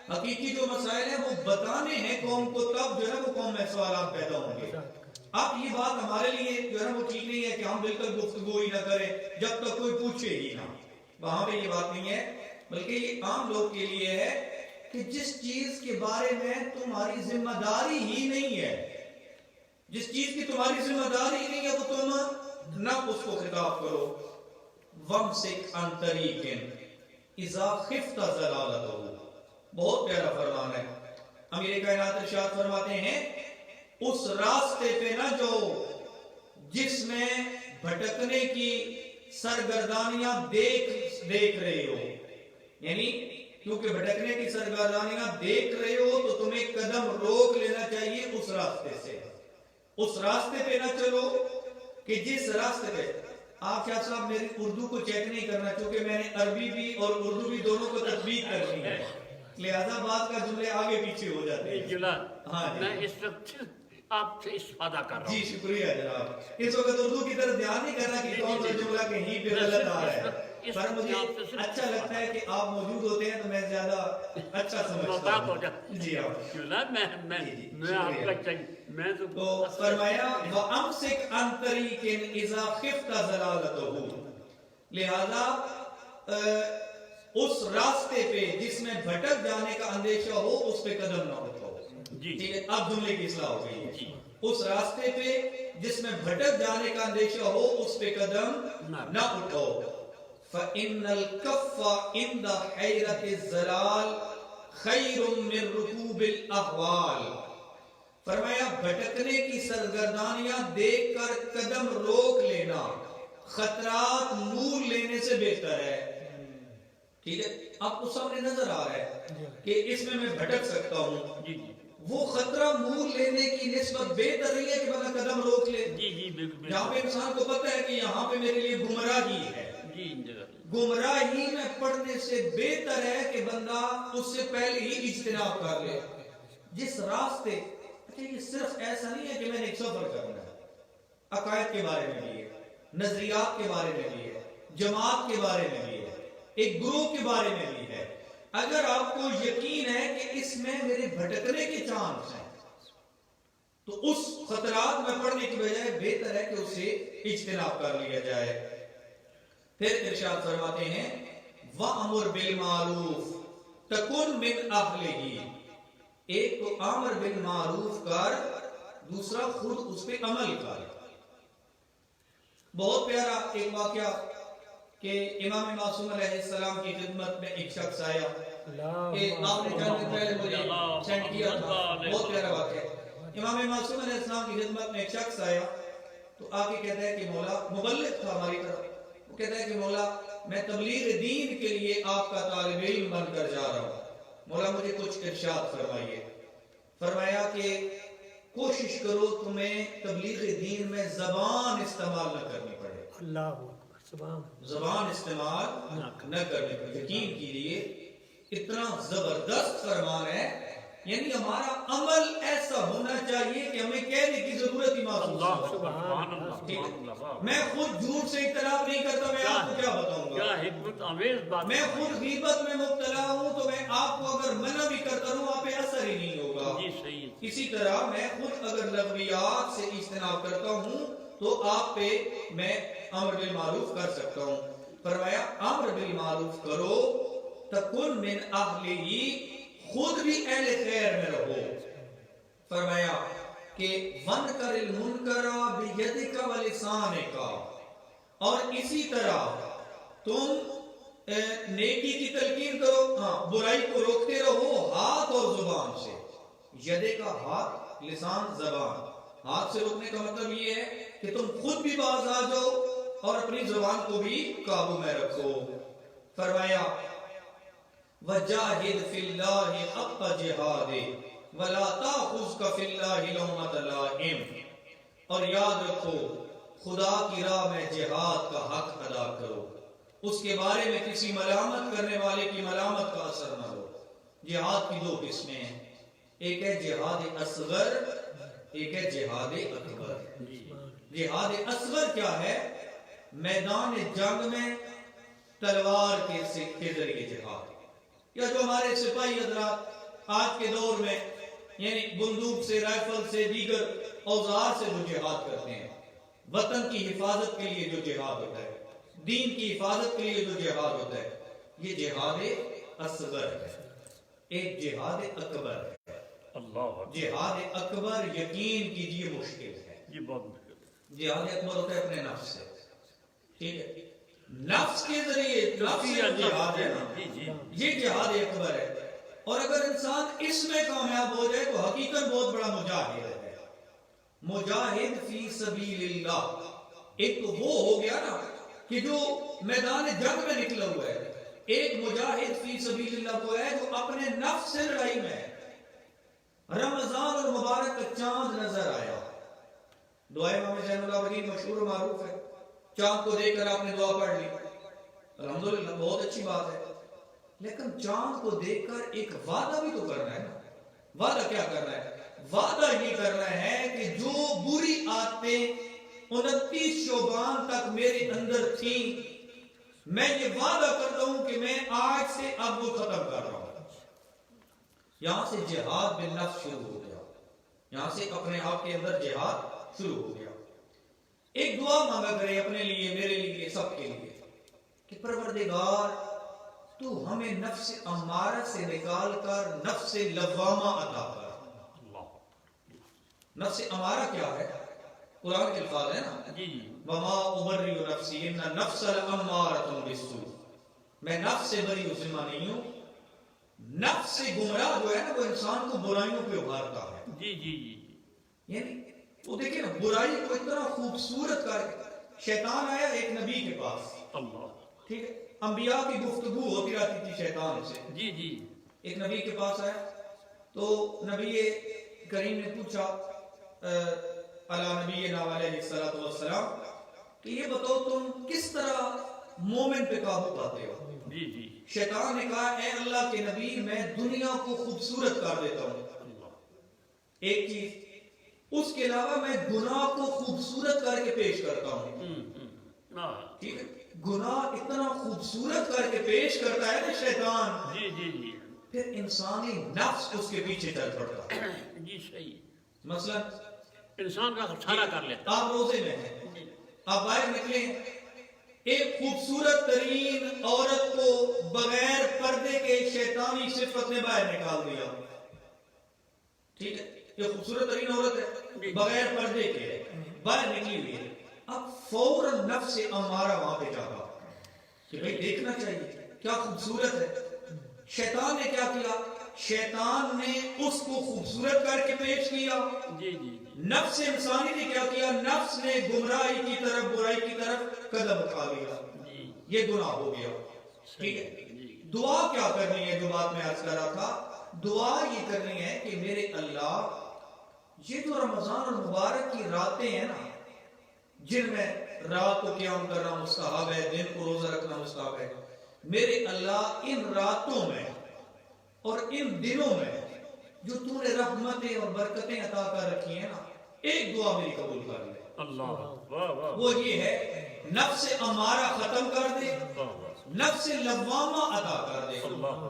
حقیقی جو مسائل ہیں وہ بتانے ہیں قوم کو، تب جو ہے وہ قوم میں سوالات پیدا ہوں گے. اب یہ بات ہمارے لیے جو ہے وہ ٹھیک نہیں ہے کہ ہم بالکل گفتگو ہی نہ کریں جب تک کوئی پوچھے ہی نہ. وہاں پہ یہ بات نہیں ہے، بلکہ یہ عام لوگ کے لیے ہے کہ جس چیز کے بارے میں تمہاری ذمہ داری ہی نہیں ہے، جس چیز کی تمہاری ذمہ داری ہی نہیں ہے وہ تم نہ اس کو خطاب کرو. وَمْسِكْ عَنْ طَرِيقٍ إِذَا خِفْتَ ضَلَالَتَهُ، بہت پیارا فرمان ہے. امیر کائنات ارشاد فرماتے ہیں اس راستے پہ نہ جاؤ جس میں بھٹکنے کی سرگردانیاں دیکھ رہے ہو. یعنی کیونکہ بھٹکنے کی سرگردانیاں دیکھ رہے ہو تو تمہیں قدم روک لینا چاہیے اس راستے سے. اس راستے پہ نہ چلو کہ جس راستے پہ آپ شاہ صاحب میری اردو کو چیک نہیں کرنا چونکہ میں نے عربی بھی اور اردو بھی دونوں کو تطبیق کرنی ہے، لہذا بات کا جملے آگے پیچھے ہو جاتے ہیں. ہاں جی. میں اس وقت آپ سے استفادہ کر رہا ہوں. جی شکریہ جناب. اس وقت اردو کی طرف دھیان نہیں کرنا کہ کون سا جملہ کہیں پہ غلط آ رہا ہے، پر مجھے اچھا لگتا ہے کہ آپ موجود ہوتے ہیں تو میں زیادہ اچھا سمجھتا ہوں. جی آپ میں آپ کا چاہیے میں تو فرمایا وَأَمْسِكْ عَنْ طَرِيقٍ إِذَا خِفْتَ ضَلَالَتَهُ، لہذا اس راستے پہ جس میں بھٹک جانے کا اندیشہ ہو اس پہ قدم نہ اٹھاؤ. ٹھیک ہے، اب جملے کی اصلاح ہو گئی ہے. اس راستے پہ جس میں بھٹک جانے کا اندیشہ ہو اس پہ قدم نہ اٹھاؤ. فَإِنَّ الْكَفَّ عِنْدَ حَيْرَةِ الزَّلَالِ خَيْرٌ مِّن رُكُوبِ الْأَهْوَالِ. فرمایا بھٹکنے کی سرگردانیاں دیکھ کر قدم روک لینا خطرات مول لینے سے بہتر ہے. ٹھیک ہے, آپ کو سامنے نظر آ رہا ہے کہ اس میں بھٹک سکتا ہوں. وہ خطرہ مول لینے کی نسبت بہتر نہیں ہے کہ بندہ قدم روک لے. یہاں پہ انسان کو پتہ ہے کہ یہاں پہ میرے لیے گمراہی ہے. گمراہی میں پڑنے سے بہتر ہے کہ بندہ اس سے پہلے ہی اجتناب کر لے. جس راستے, یہ صرف ایسا نہیں ہے کہ میں نے ایک سفر کرنا ہے, عقائد کے بارے میں بھی ہے, نظریات کے بارے میں بھی ہے, جماعت کے بارے میں بھی ہے, ایک گروہ کے بارے میں بھی ہے. اگر آپ کو یقین ہے کہ اس میں میرے بھٹکنے کے چانس ہیں تو اس خطرات میں پڑنے کی بجائے بہتر ہے کہ اسے اجتناب کر لیا جائے. پھر ارشاد فرماتے ہیں وَأَمُرْ بِالْمَعْرُوفِ تَكُنْ مِنْ أَهْلِهِ. ایک تو امر بالمعروف کر, دوسرا خود اس پہ عمل کر. بہت پیارا ایک واقعہ کہ امام معصوم علیہ السلام کی خدمت میں ایک شخص آیا کہ آپ نے چند دن پہلے مجھے سینڈ کیا تھا. بہت پیارا واقعہ. امام معصوم علیہ السلام کی خدمت میں ایک شخص آیا تو آ کے کہتا ہے کہ مولا, مبلغ تھا ہماری طرف, وہ کہتا ہے کہ مولا میں تبلیغ دین کے لیے آپ کا طالب علم بن کر جا رہا ہوں, مولا مجھے کچھ ارشاد فرمائیے. فرمایا کہ کوشش کرو تمہیں تبلیغ دین میں زبان استعمال نہ کرنی پڑے. اللہ اکبر, زبان استعمال نہ کرنی پڑے. یقین کیجیے اتنا زبردست فرمان ہے, یعنی ہمارا عمل ایسا ہونا چاہیے کہ ہمیں کہنے کی ضرورت ہی محسوس ہو. میں خود جھوٹ سے اختلاف نہیں کرتا, میں آپ کو کیا بتاؤں گا. کیا حکمت آمیز بات. میں خود غیبت میں مبتلا ہوں تو میں آپ کو اگر منع بھی کرتا ہوں آپ پہ اثر ہی نہیں ہوگا. جی صحیح. اسی طرح میں خود اگر لغویات سے اجتناب کرتا ہوں تو آپ پہ میں امر بالمعروف کر سکتا ہوں. فرمایا امر بالمعروف کرو تکن من اہلہ, خود بھی اہل خیر میں رہو. فرمایا کہ وَنْكَرِ الْمُنْكَرَ بِيَدِكَ وَلِسَانِكَ, اور اسی طرح تم نیکی کی تلقین کرو, برائی کو روکتے رہو ہاتھ اور زبان سے. یدے کا ہاتھ, لسان زبان. ہاتھ سے روکنے کا مطلب یہ ہے کہ تم خود بھی باز آ جاؤ اور اپنی زبان کو بھی قابو میں رکھو. فرمایا وَجَاهِدْ فِي اللَّهِ حَقَّ جِهَادِهِ وَلَا تَأْخُذْكَ فِي اللَّهِ لَوْمَةَ لَائِمٍ, اور یاد رکھو خدا کی راہ میں جہاد کا حق ادا کرو, اس کے بارے میں کسی ملامت کرنے والے کی ملامت کا اثر نہ ہو. جہاد کی دو قسمیں ہیں, ایک ہے جہاد اصغر, ایک ہے جہاد اکبر. جہاد اصغر کیا ہے؟ میدان جنگ میں تلوار کے ذریعے جہاد, یا جو ہمارے سپاہی حضرات آج کے دور میں یعنی بندوق سے, رائفل سے, دیگر اوزار سے جو جہاد کرتے ہیں, وطن کی حفاظت کے لیے جو جہاد ہوتا ہے, دین کی حفاظت کے لیے جو جہاد ہوتا ہے, یہ جہاد اصغر ہے. ایک جہاد اکبر ہے. جہاد اکبر یقین کیجیے مشکل ہے. یہ بہت مشکل ہے. جہاد اکبر ہوتا ہے اپنے نفس سے. ٹھیک ہے, نفس کے ذریعے نفس سے جہاد ہے نا, یہ جہاد اکبر ہے. اور اگر انسان اس میں کامیاب ہو جائے تو حقیقت بہت بڑا مجاہد ہے. مجاہد فی سبیل اللہ. ایک تو وہ ہو گیا نا کہ جو میدان جنگ میں نکلا ہوا ہے, ایک مجاہد فی سبیل اللہ کو ہے جو اپنے نفس سے لڑائی میں ہے. رمضان اور مبارک کا چاند نظر آیا, دعا امام زین العابدین مشہور و معروف ہے, چاند کو دیکھ کر آپ نے دعا پڑھ لی, الحمدللہ بہت اچھی بات ہے. لیکن چاند کو دیکھ کر ایک وعدہ بھی تو کرنا ہے نا. وعدہ کیا کرنا ہے؟ وعدہ یہ کرنا ہے کہ جو بری عادتیں 29 شعبان تک میرے اندر تھیں, میں یہ وعدہ کرتا ہوں کہ میں آج سے اب وہ ختم کر رہا ہوں. یہاں سے جہاد بالنفس شروع ہو گیا, یہاں سے اپنے آپ کے اندر جہاد شروع ہو گیا. ایک دعا مانگا کرے اپنے لیے, میرے لیے, سب کے لیے کہ پروردگار تو ہمیں نفس امارہ سے نکال کر نفس لوامہ عطا کر. نفس امارہ کیا ہے؟ قرآن کے الفاظ ہے نا, وما ابرئ نفسی ان نفس لامارۃ بالسوء. میں نفس سے بری و ذمہ نہیں ہوں. نفس سے گمراہ جو ہے نا وہ انسان کو برائیوں پہ ابھارتا ہے. جی جی جی, یعنی وہ دیکھیں نا, برائی کو اتنا خوبصورت کر شیطان آیا ایک نبی کے پاس، اللہ، ٹھیک ہے، انبیاء کی گفتگو ہوتی رہتی تھی شیطان سے. جی جی ایک نبی کے پاس آیا تو نبی کریم نے پوچھا علی نبینا علیہ الصلوۃ والسلام کہ یہ بتاؤ تم کس طرح مومن پہ قابو پاتے ہو؟ جی جی شیطان نے کہا اے اللہ کے نبی میں دنیا کو خوبصورت کر دیتا ہوں، اللہ، ایک چیز، اس کے علاوہ میں گناہ کو خوبصورت کر کے پیش کرتا ہوں. ٹھیک ہے، گناہ اتنا خوبصورت کر کے پیش کرتا ہے نا شیطان، جی جی جی پھر انسانی نفس اس کے پیچھے چل پڑتا ہے. جی صحیح، مثلا انسان کا سارا کر لیتا. آپ روزے میں ہیں، آپ باہر نکلے، ایک خوبصورت ترین عورت کو بغیر پردے کے شیطانی صفت نے باہر نکال دیا. ٹھیک ہے، یہ خوبصورت ترین عورت ہے، بغیر پردے کے باہر نکلی ہوئی ہے. اب فوراً نفس امارہ وہاں پہ جاگا کہ بھئی دیکھنا چاہیے کیا خوبصورت ہے. شیطان نے کیا کیا؟ شیطان نے اس کو خوبصورت کر کے پیش کیا. جی جی نفس انسانی نے کیا کیا؟ نفس نے گمراہی کی طرف، برائی کی طرف قدم اٹھا لیا. جی یہ گناہ ہو گیا. ٹھیک ہے، دعا کیا کرنی ہے؟ جو بات میں عرض کر رہا تھا، دعا یہ کرنی ہے کہ میرے اللہ، یہ جو رمضان المبارک کی راتیں ہیں نا، جن میں رات کو قیام کرنا مستحب ہے، دن کو روزہ رکھنا مستحب ہے، میرے اللہ ان راتوں میں اور ان دنوں میں جو تو نے رحمتیں اور برکتیں عطا کر رکھی ہیں نا، ایک دعا میری قبول کر لے. اللہ، واہ واہ، وہ یہ ہے نفس امارہ ختم کر دے، نفس لوامہ عطا کر دے. اللہ،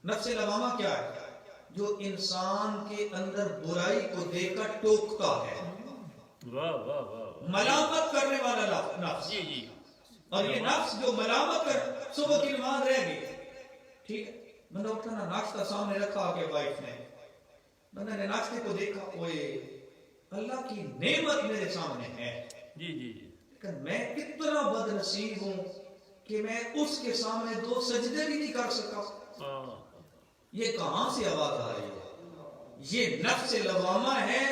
نفس لوامہ کیا ہے؟ جو انسان کے اندر برائی کو دیکھ کر ٹوکتا ہے، واہ واہ واہ، ملامت کرنے والا نفس. جی جی اور یہ نفس جو ملامت کر، صبح کی نماز رہ گئی، ٹھیک ہے، بندہ اٹھا نا، ناشتہ سامنے رکھا کہ وائف نے، بندہ نے ناشتے کو دیکھا، اوئے اللہ کی نعمت میرے سامنے ہے، جی جی جی، لیکن میں کتنا بد نصیب ہوں کہ میں اس کے سامنے 2 سجدے بھی نہیں کر سکا. یہ کہاں سے آواز آ رہی ہے؟ یہ نفس لوامہ ہے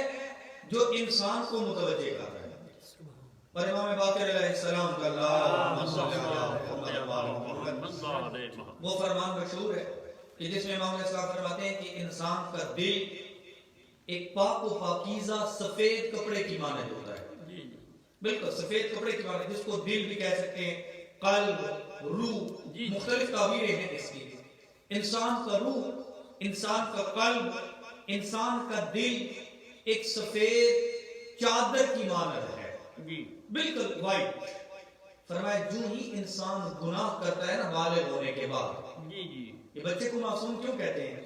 جو انسان کو متوجہ کر رہا ہے. اور امام باقر علیہ السلام کا وہ فرمان مشہور ہے کہ جس میں امام علیہ السلام فرماتے ہیں کہ انسان کا دل ایک پاک و پاکیزہ سفید کپڑے کی مانند ہوتا ہے. بالکل سفید کپڑے کی مانند، جس کو دل بھی کہہ سکتے ہیں، قلب، روح، مختلف تعبیریں ہیں اس کی. انسان کا روح، انسان کا قلب، انسان کا دل ایک سفید چادر کی مانند ہے، بالکل وائٹ. فرمایا جو ہی انسان گناہ کرتا ہے نا بالغ ہونے کے بعد، یہ بچے کو معصوم کیوں کہتے ہیں؟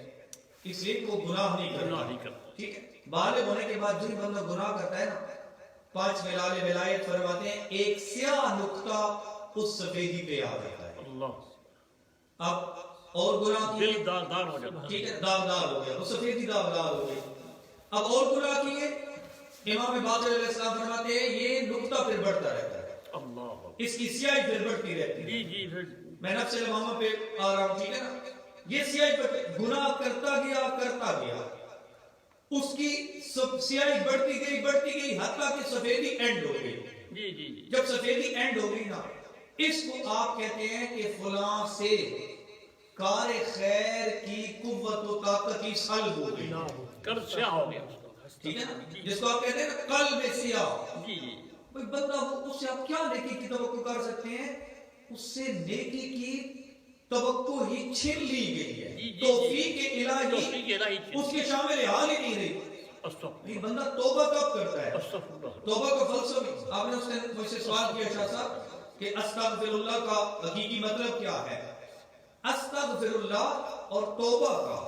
اس لیے کو گناہ نہیں کرتا. ٹھیک ہے، بالغ ہونے کے بعد جو ہی بندہ گناہ کرتا ہے نا، 5 ملال ولایت فرماتے ہیں ایک سیاہ نقطہ اس سفیدی پہ آ جاتا ہے. اب اور گناہ کیے، دل داغدار ہو جاتا ہے، ٹھیک ہے، داغدار ہو گیا، وہ سفیدی داغدار ہو گئی. اب اور گناہ کیے، امام باقر علیہ السلام فرماتے ہیں یہ نقطہ پھر بڑھتا رہتا ہے، اس کی سیاہی پھر بڑھتی رہتی ہے. جی جی، میں نفس لوامہ پہ آ رہا ہوں، ٹھیک ہے نا، یہ سیاہی پر گناہ کرتا گیا، اس کی سیاہی بڑھتی گئی حتیٰ کہ سفیدی اینڈ ہو گئی. جی جی جی، جب سفیدی اینڈ ہو گئی نا، اس کو آپ کہتے ہیں کہ فلاں سے کار خیر کی قوت و طاقت کی سلب ہو گئی، کل سیاہ ہو گیا. ٹھیک ہے نا، جس کو آپ کہتے ہیں نا قلب سیاہ. جی جی، کوئی بندہ اس سے آپ کیا نیکی کی توقع کر سکتے ہیں؟ اس سے نیکی کی توقع ہی چھین لی گئی ہے. توفیق الہی اس کے شامل حال ہی نہیں رہی. یہ بندہ توبہ کب کرتا ہے؟ توبہ کا فلسفہ آپ نے اس نے مجھ سے سوال کیا شاہ صاحب کہ استغفر اللہ کا حقیقی مطلب کیا ہے؟ استغفر اللہ اور توبہ کا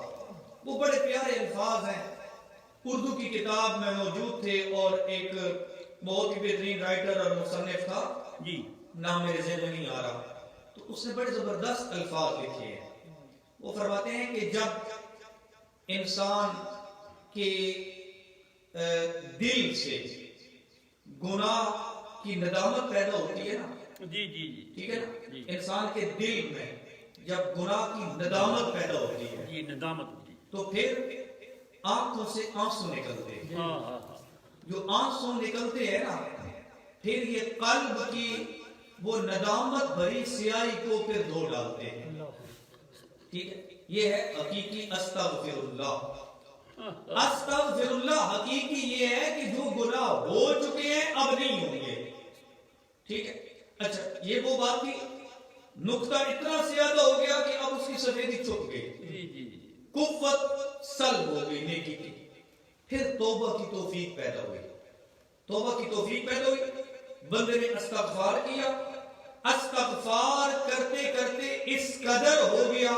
وہ بڑے پیارے الفاظ ہیں، اردو کی کتاب میں موجود تھے، اور ایک بہت ہی بہترین رائٹر اور مصنف تھا، جی نام میرے ذہن میں نہیں آ رہا، تو اس نے بڑے زبردست الفاظ لکھے ہیں. وہ فرماتے ہیں کہ جب انسان کے دل سے گناہ کی ندامت پیدا ہوتی ہے نا، جی جی جی، ٹھیک ہے نا، انسان کے دل میں جب گناہ کی ندامت پیدا ہوتی ہے، جی ندامت، تو پھر آنکھوں سے آنسو نکلتے ہیں. جو آنسو نکلتے ہیں نا، پھر یہ قلب کی وہ ندامت بھری سیاہی کو پھر دھو ڈالتے ہیں. ٹھیک ہے، یہ ہے حقیقی استغفر اللہ. استغفر اللہ حقیقی یہ ہے کہ جو گناہ ہو چکے ہیں اب نہیں ہوں گے. ٹھیک ہے، اچھا یہ وہ بات کی نقطہ اتنا زیادہ ہو گیا کہ اب اس کی سفیدی چھپ گئی، قوت سلب ہو گئی نیکی کی. پھر توبہ کی توفیق پیدا ہوئی. توبہ کی توفیق پیدا ہوئی، بندے نے استغفار کیا. استغفار کرتے کرتے اس قدر ہو گیا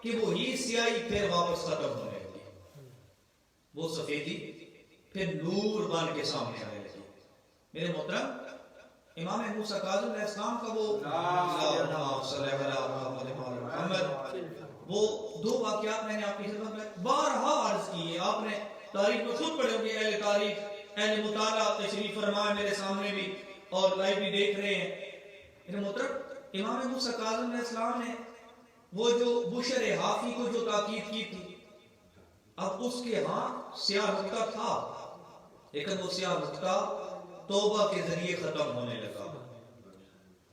کہ وہی سیاہی پھر واپس ختم ہونے لگی، وہ سفیدی پھر نور بن کے سامنے آنے لگی. میرے محترم، امام موسیٰ کاظم علیہ السلام کا وہ وہ دو واقعات میں نے آپ کی خدمت میں بارہا عرض کیے. آپ نے تاریخ میں خود پڑھے ہوگے، اہل تاریخ اہل مطالعہ تشریف فرمائے میرے سامنے بھی اور لائیو بھی دیکھ رہے ہیں. میرے محترم، امام موسیٰ کاظم علیہ السلام نے وہ جو بشر حافی کو جو تاکید کی تھی، اب اس کے ہاں سیاہ نقطہ تھا، لیکن وہ سیاہ نقطہ توبہ کے ذریعے ختم ہونے لگا.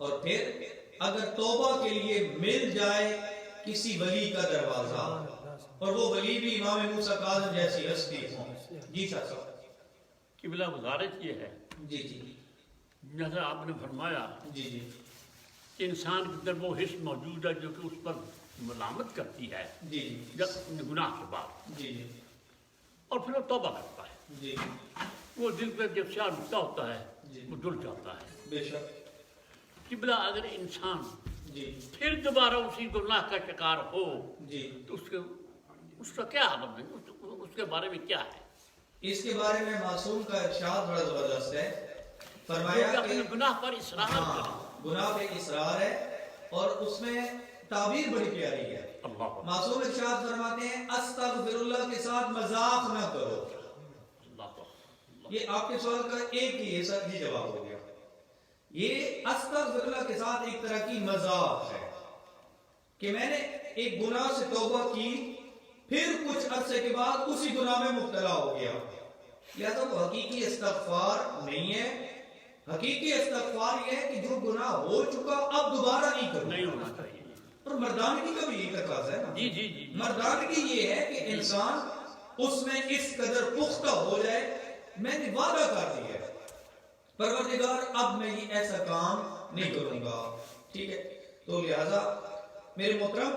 اور پھر اگر توبہ کے لیے مل جائے کسی ولی کا دروازہ، اور وہ ولی بھی امام موسیٰ کاظم جیسی ہستی ہوں. جی صاحب. قبلہ گزارش یہ ہے، جی جی جیسا آپ نے فرمایا جی جی کہ انسان کے اندر وہ حص موجود ہے جو کہ اس پر ملامت کرتی ہے جی جب گناہ کے بعد، جی جی اور پھر وہ توبہ کرتا ہے. جی وہ دل پہ جب سیاہ نقطہ ہوتا ہے جی. وہ دل جاتا ہے. بے شک. قبلہ اگر انسان جی پھر دوبارہ اسی گناہ کا شکار ہو جی تو اس کا کیا عالم ہے، اس کے بارے میں کیا ہے؟ اس کے بارے میں معصوم کا ارشاد بڑا زبردست ہے. فرمایا کیونکہ اپنے کہ گناہ پر اصرار کرے. گناہ پہ اصرار ہے، اور اس میں تعبیر بڑی پیاری ہے. اللہ معصوم ارشاد فرماتے ہیں استغفر اللہ کے ساتھ مذاق نہ کرو. یہ آپ کے سوال کا ایک ہی سر جی جواب ہو گیا. یہ استغفر اللہ کے ساتھ ایک طرح کی مذاق ہے کہ میں نے ایک گناہ سے توبہ کی، پھر کچھ عرصے کے بعد اسی گناہ میں مبتلا ہو گیا. لہذا وہ حقیقی استغفار نہیں ہے. حقیقی استغفار یہ ہے کہ جو گناہ ہو چکا اب دوبارہ نہیں کرنا، نہیں ہونا چاہیے. اور مردانگی کا بھی یہی تقاضا ہے نا. جی جی جی. مردانگی یہ ہے کہ انسان اس میں اس قدر پختہ ہو جائے، میں نے وعدہ کر دیا ہے پروردگار اب میں یہ ایسا کام نہیں کروں گا. ٹھیک ہے، تو لہذا میرے محترم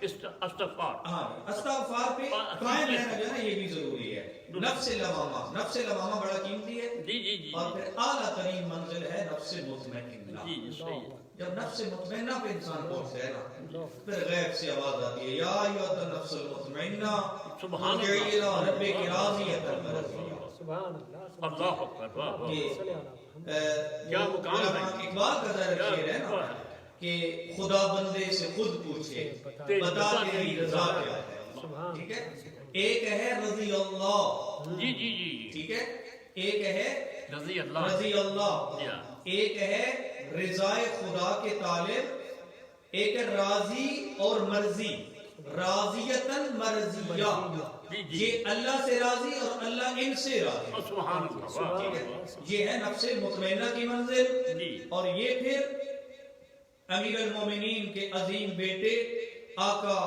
استغفار، ہاں استغفار پہ قائم رہنا جو ہے نا یہ بھی ضروری ہے. نفس لوامہ، نفس لوامہ بڑا قیمتی ہے. جی جی جی. اور پھر اعلیٰ ترین منزل ہے نفس مطمئنہ. جی جی صحیح ہے. جب نفس مطمئنہ پہ انسان پہنچ جائے نا، پھر غیب سے آواز آتی ہے یا ایھا النفس المطمئنہ سبحان ارجعی الی ربک راضیۃ مرضیہ. سبحان اللہ. اللہ اکبر. واہ واہ. کیا مقام ہے. اقبال کا ظاہر شعر ہے نا کہ خدا بندے سے خود پوچھے بتا تیری رضا کیا ہے. ٹھیک ہے، ایک ہے رضی اللہ. جی جی جی. ٹھیک ہے، ایک ہے رضی اللہ. رضی اللہ، ایک ہے رضائے خدا کے طالب، ایک ہے راضی اور مرضی، راضیتاً مرضیہ. یہ اللہ سے راضی اور اللہ ان سے راضی. سبحان اللہ. ٹھیک ہے، یہ ہے نفس مطمئنہ کی منزل. اور یہ پھر امیر المومنین کے عظیم بیٹے آقا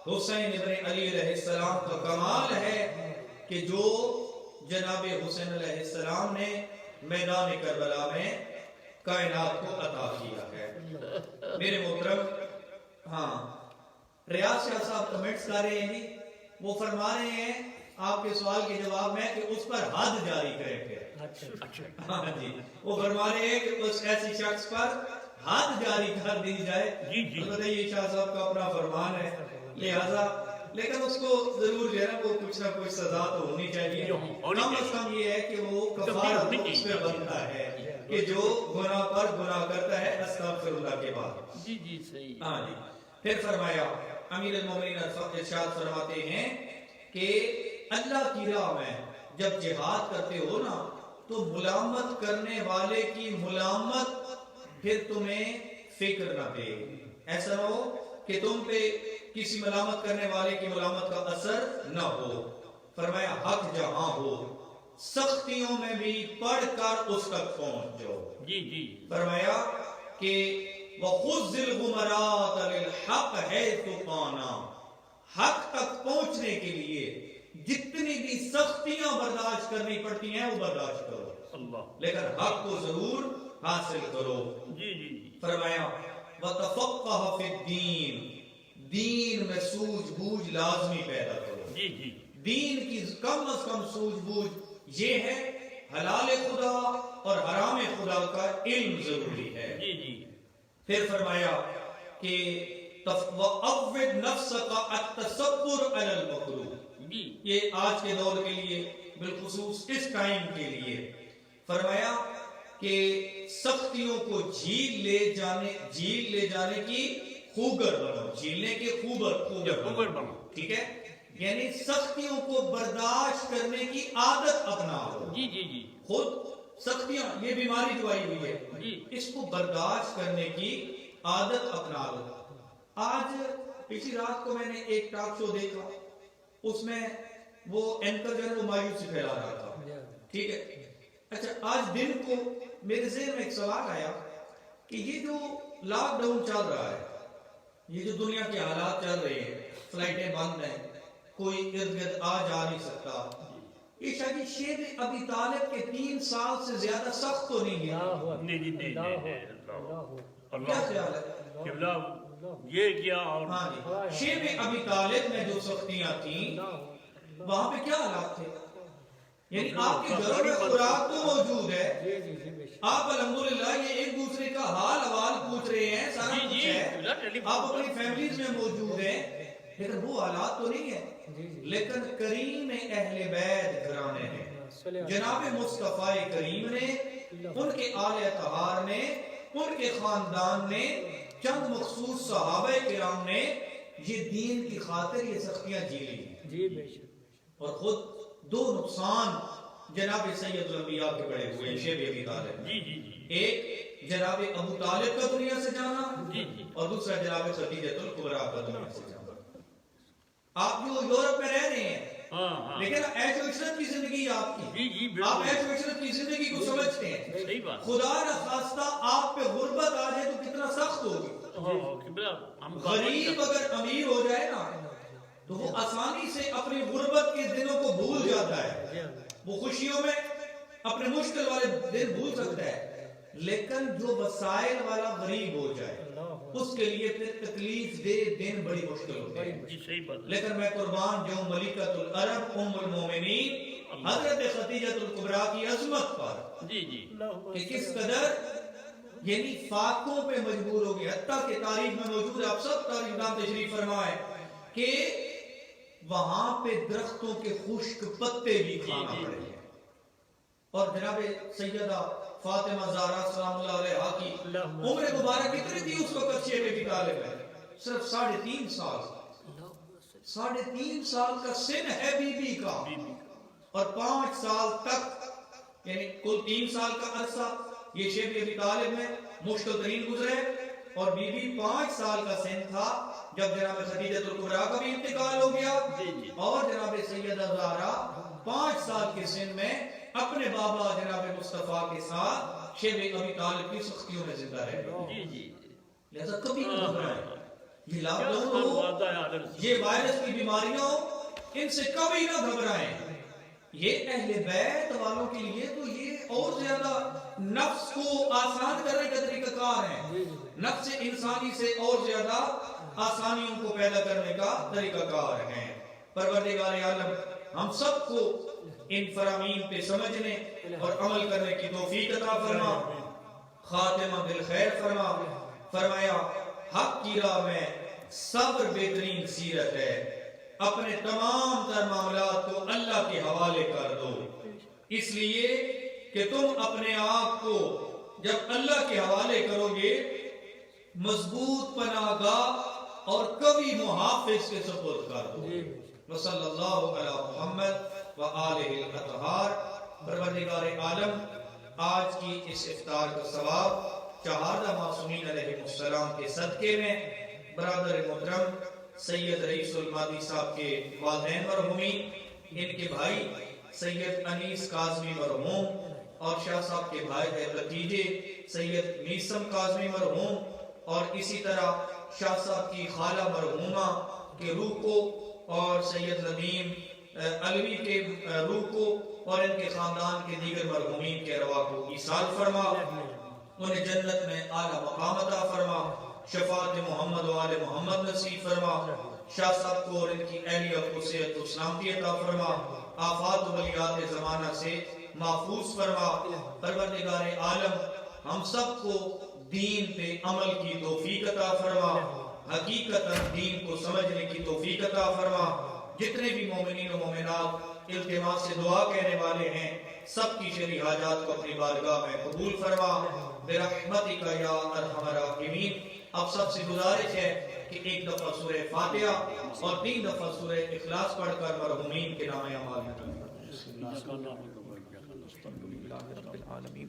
حسین ابن علی علیہ السلام کا کمال ہے کہ جو جناب حسین علیہ السلام نے میدان کربلا میں کائنات کو عطا کیا ہے. میرے محترم، ہاں ریاض شاہ صاحب کمنٹس کر رہے ہیں، وہ فرما رہے ہیں آپ کے سوال کے جواب میں کہ اس پر حد جاری کریں گے. ہاں جی، وہ فرما رہے ہیں کہ اس ایسی شخص پر حد جاری کر دی جائے. البتہ یہ شاہ صاحب کا اپنا فرمان ہے، لہذا لیکن اس کو ضرور جو ہے نا وہ کچھ نہ کچھ سزا تو ہونی چاہیے. کم از کم یہ ہے کہ وہ کفارہ اس پہ بنتا ہے کہ جو گناہ پر گناہ کرتا ہے استغفر اللہ کے بعد. جی جی صحیح. ہاں جی. پھر فرمایا امیر المومنین ارشاد فرماتے ہیں کہ اللہ کی راہ میں جب جہاد کرتے ہو نا تو ملامت کرنے والے کی ملامت پھر تمہیں فکر نہ دے. ایسا نہ ہو کہ تم پہ کسی ملامت کرنے والے کی ملامت کا اثر نہ ہو. فرمایا حق جہاں ہو سختیوں میں بھی پڑھ کر اس تک پہنچ جاؤ. جی جی فرمایا کہ وَخُذِّ الْغُمَرَاتَ لِلْحَقِّ حَيْثُ كَانَ، حق تک پہنچنے کے لیے جتنی بھی سختیاں برداشت کرنی پڑتی ہیں وہ برداشت کرو، اللہ. لیکن حق کو ضرور حاصل کرو. جی جی جی فرمایا وَتَفَقَّهَ فِي الدِّينِ، دین میں سوجھ بوجھ لازمی پیدا کرو. جی جی دین کی کم از کم سوجھ بوجھ یہ ہے حلال خدا اور حرام خدا کا علم ضروری ہے. جی جی پھر فرمایا کہ وَأَوِّدْ نَفْسَكَ التَّصَبُّرَ عَلَى الْمَكْرُوهِ، جی یہ آج کے دور کے لیے بالخصوص اس ٹائم کے لیے فرمایا کہ سختیوں کو جھیل لے جانے کی خوگر بنو، جھیلنے کے خوگر بنو. ٹھیک ہے، یعنی سختیوں کو برداشت کرنے کی عادت اپناؤ. جی جی جی خود سختیاں، یہ بیماری جو آئی ہوئی ہے جی اس کو برداشت کرنے کی عادت اپنا لو. آج پچھلی رات کو میں نے ایک ٹاک شو دیکھا، اس میں وہ اینکر جو ہے وہ مایوسی پھیلا رہا تھا. ٹھیک ہے، اچھا آج دن کو میرے ذہن میں ایک سوال آیا کہ یہ جو لاک ڈاؤن چل رہا ہے، یہ جو دنیا کے حالات چل رہے ہیں، فلائٹیں بند ہیں، کوئی ارد گرد آ جا نہیں سکتا، یہ شاید شیب ابی طالب کے 3 سال سے زیادہ سخت تو نہیں ہے. نہیں کیا خیال ہے؟ قبلہ یہ کیا اور ہاں جی، شیب ابی طالب میں جو سختیاں تھیں وہاں پہ کیا حالات تھے؟ یعنی آپ کے گھروں میں خوراک تو موجود ہے، آپ الحمدللہ یہ ایک دوسرے کا حال احوال پوچھ رہے ہیں، سارا کچھ ہے، آپ اپنی فیملیز میں موجود ہیں، لیکن وہ حالات تو نہیں ہے. لیکن کریم اہل بیت گھرانے ہیں، جناب مصطفیٰ کریم نے، ان کے آل اطہار نے، ان کے خاندان نے، چند مخصوص صحابہ کرام نے یہ دین کی خاطر یہ سختیاں جھیلی، اور خود 2 نقصان جناب سید الانبیاء کے بڑے ہوئے شیب ابی طالب. جی جی جی ایک جناب ابو طالب کا دنیا سے جانا، جی جی اور دوسرا جناب خدیجہ الکبریٰ کا دنیا سے جانا. آپ جو یورپ میں رہ رہے ہیں ہاں لیکن عیش و عشرت کی زندگی آپ کی، جی جی آپ بالکل عیش و عشرت کی زندگی کو سمجھتے ہیں. صحیح بات. خدا نخواستہ آپ پہ غربت آ جائے تو کتنا سخت ہوگی. قبلہ ہم غریب اگر امیر ہو جائے نا تو وہ آسانی سے اپنی غربت کے دنوں کو بھول جاتا ہے، وہ خوشیوں میں اپنے مشکل والے دن بھول سکتا ہے. لیکن جو وسائل والا غریب ہو جائے اس کے لیے پھر تکلیف دہ دن بڑی مشکل ہوتی ہے. جی صحیح بات. لیکن میں قربان جو ملکۃ العرب ام المومنین حضرت خدیجہ الکبریٰ کی عظمت پر جی جی کہ کس قدر یعنی فاقوں پہ مجبور ہو گئے. حتیٰ کہ تاریخ میں موجود ہے، آپ سب تاریخ دان تشریف فرمائے کہ وہاں پہ درختوں کے خشک پتے بھی کھانا پڑے ہیں. اور جناب سیدہ فاطمہ زہرا سلام اللہ علیہا کی عمر مبارک کتنی تھی اس وقت شیب ابی طالب ہے؟ صرف 3.5 سال. 3.5 سال کا سن ہے بی بی کا، اور 5 سال تک یعنی کل 3 سال کا عرصہ یہ شیب ابی طالب میں مشکل ترین گزرے، اور بی بی 5 سال کا سن تھا جب جناب خدیجہ الکبریٰ کا بھی انتقال ہو گیا، اور جناب سیدہ زہرا 5 سال کے سن میں اپنے بابا جناب مصطفیٰ کے ساتھ شیب ابی طالب کی سختیوں میں زندہ رہے. جی جی لہذا کبھی نہ گھبرائیں، یہ لاک ڈاؤن ہو، یہ وائرس کی بیماریاں ہو، ان سے کبھی نہ گھبرائیں. یہ اہل بیت والوں کے لیے تو یہ اور زیادہ نفس کو آسان کرنے کا طریقہ کار ہے، نفس انسانی سے اور زیادہ آسانیوں کو پیدا کرنے کا طریقہ کار ہے. پروردگار عالم ہم سب کو ان فرامین پہ سمجھنے اور عمل کرنے کی توفیق عطا فرما، خاتمہ بالخیر فرما. فرمایا حق کی راہ میں صبر بہترین سیرت ہے، اپنے تمام تر معاملات کو اللہ کے حوالے کر دو، اس لیے کہ تم اپنے آپ کو جب اللہ کے حوالے کرو گے مضبوط پناہ گاہ اور قوی محافظ کے سپرد کر دو. وصلی اللہ علی محمد وآلہ الاطہار. پروردگار عالم آج کی اس افطار کا ثواب 4 معصومین علیہ السلام کے صدقے میں برادر محترم سید رئیس المہدی صاحب کے والدین مرحومین، ان کے بھائی سید انیس کاظمی مرحوم اور شاہ صاحب کے بھائی بھتیجے سید میسم کاظمی مرحوم اور اسی طرح شاہ صاحب کی خالہ مرحومہ کے روح کو اور سید ندیم علوی کے روح کو اور ان کے خاندان کے دیگر مرحومین کے ارواح کو ایصال فرما، انہیں جنت میں اعلیٰ مقام عطا فرما، شفاعت محمد و آل محمد نصیب فرما، شاہ صاحب کو اور ان کی اہلیہ کو صحت و سلامتی عطا فرما، آفات و بلیات زمانہ سے محفوظ فرما۔ پروردگار عالم ہم سب کو دین پہ عمل کی توفیق عطا فرما، حقیقت دین کو سمجھنے کی توفیق عطا فرما۔ جتنے بھی مومنین و مومنات التماس سے دعا کہنے والے ہیں سب کی شرعی حاجات کو اپنی بارگاہ میں قبول فرما برحمتک یا ارحم الراحمین۔ اب سب سے گزارش ہے کہ ایک دفعہ سورہ فاتحہ اور 3 دفعہ سورہ اخلاص پڑھ کر مرحومین کے نام اعمال میں اللہ کا نام ہے۔ الحمدللہ رب العالمین۔